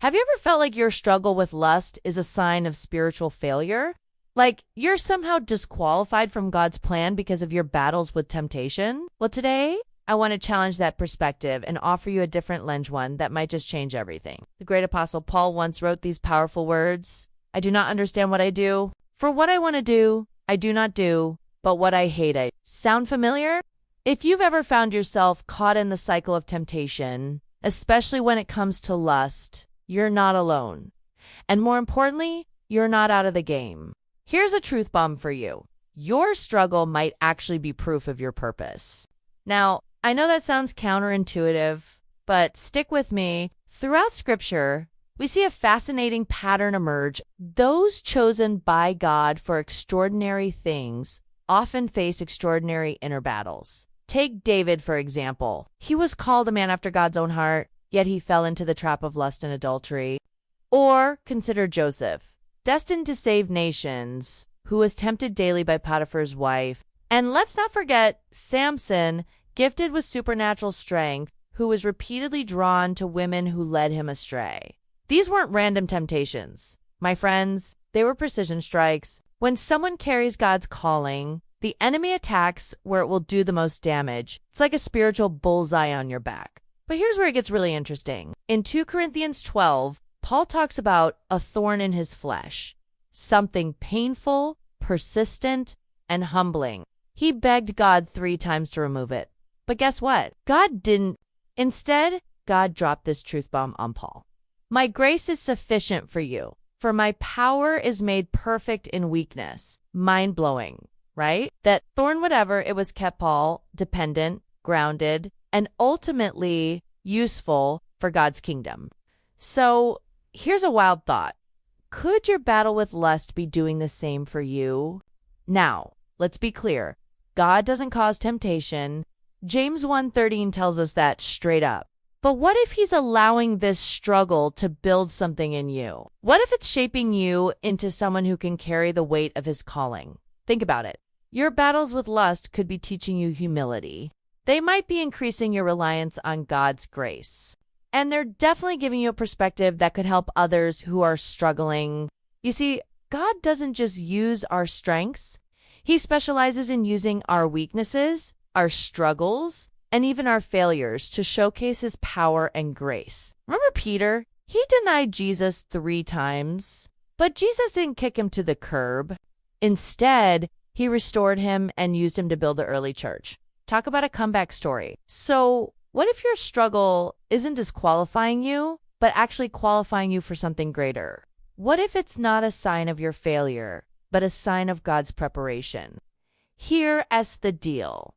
Have you ever felt like your struggle with lust is a sign of spiritual failure? Like you're somehow disqualified from God's plan because of your battles with temptation? Well, today, I want to challenge that perspective and offer you a different lens, one that might just change everything. The great apostle Paul once wrote these powerful words: I do not understand what I do. For what I want to do, I do not do, but what I hate I. Sound familiar? If you've ever found yourself caught in the cycle of temptation, especially when it comes to lust, you're not alone. And more importantly, you're not out of the game. Here's a truth bomb for you. Your struggle might actually be proof of your purpose. Now, I know that sounds counterintuitive, but stick with me. Throughout Scripture, we see a fascinating pattern emerge. Those chosen by God for extraordinary things often face extraordinary inner battles. Take David, for example. He was called a man after God's own heart, yet he fell into the trap of lust and adultery. Or consider Joseph, destined to save nations, who was tempted daily by Potiphar's wife. And let's not forget Samson, gifted with supernatural strength, who was repeatedly drawn to women who led him astray. These weren't random temptations. My friends, they were precision strikes. When someone carries God's calling, the enemy attacks where it will do the most damage. It's like a spiritual bullseye on your back. But here's where it gets really interesting. In 2 Corinthians 12, Paul talks about a thorn in his flesh, something painful, persistent, and humbling. He begged God 3 times to remove it. But guess what? God didn't. Instead, God dropped this truth bomb on Paul. My grace is sufficient for you, for my power is made perfect in weakness. Mind-blowing, right? That thorn, whatever, it was kept Paul dependent, grounded, and ultimately useful for God's kingdom. So here's a wild thought. Could your battle with lust be doing the same for you? Now, let's be clear. God doesn't cause temptation. James 1:13 tells us that straight up. But what if he's allowing this struggle to build something in you? What if it's shaping you into someone who can carry the weight of his calling? Think about it. Your battles with lust could be teaching you humility. They might be increasing your reliance on God's grace. And they're definitely giving you a perspective that could help others who are struggling. You see, God doesn't just use our strengths. He specializes in using our weaknesses, our struggles, and even our failures to showcase his power and grace. Remember Peter? He denied Jesus 3 times, but Jesus didn't kick him to the curb. Instead, he restored him and used him to build the early church. Talk about a comeback story. So, what if your struggle isn't disqualifying you, but actually qualifying you for something greater? What if it's not a sign of your failure, but a sign of God's preparation? Here's the deal.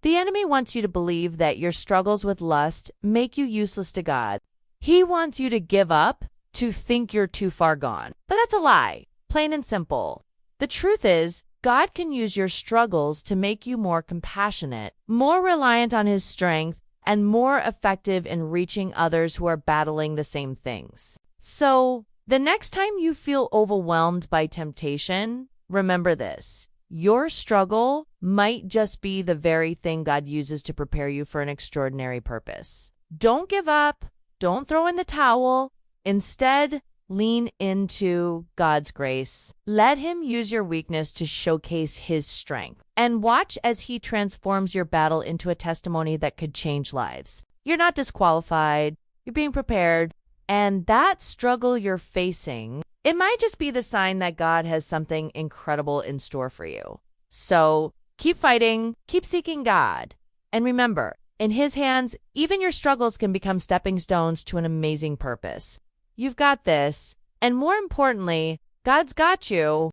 The enemy wants you to believe that your struggles with lust make you useless to God. He wants you to give up, to think you're too far gone. But that's a lie, plain and simple. The truth is, God can use your struggles to make you more compassionate, more reliant on his strength, and more effective in reaching others who are battling the same things. So, the next time you feel overwhelmed by temptation, remember this. Your struggle might just be the very thing God uses to prepare you for an extraordinary purpose. Don't give up. Don't throw in the towel. Instead, lean into God's grace. Let him use your weakness to showcase his strength. And watch as he transforms your battle into a testimony that could change lives. You're not disqualified. You're being prepared. And that struggle you're facing, it might just be the sign that God has something incredible in store for you. So keep fighting, keep seeking God. And remember, in his hands, even your struggles can become stepping stones to an amazing purpose. You've got this. And more importantly, God's got you.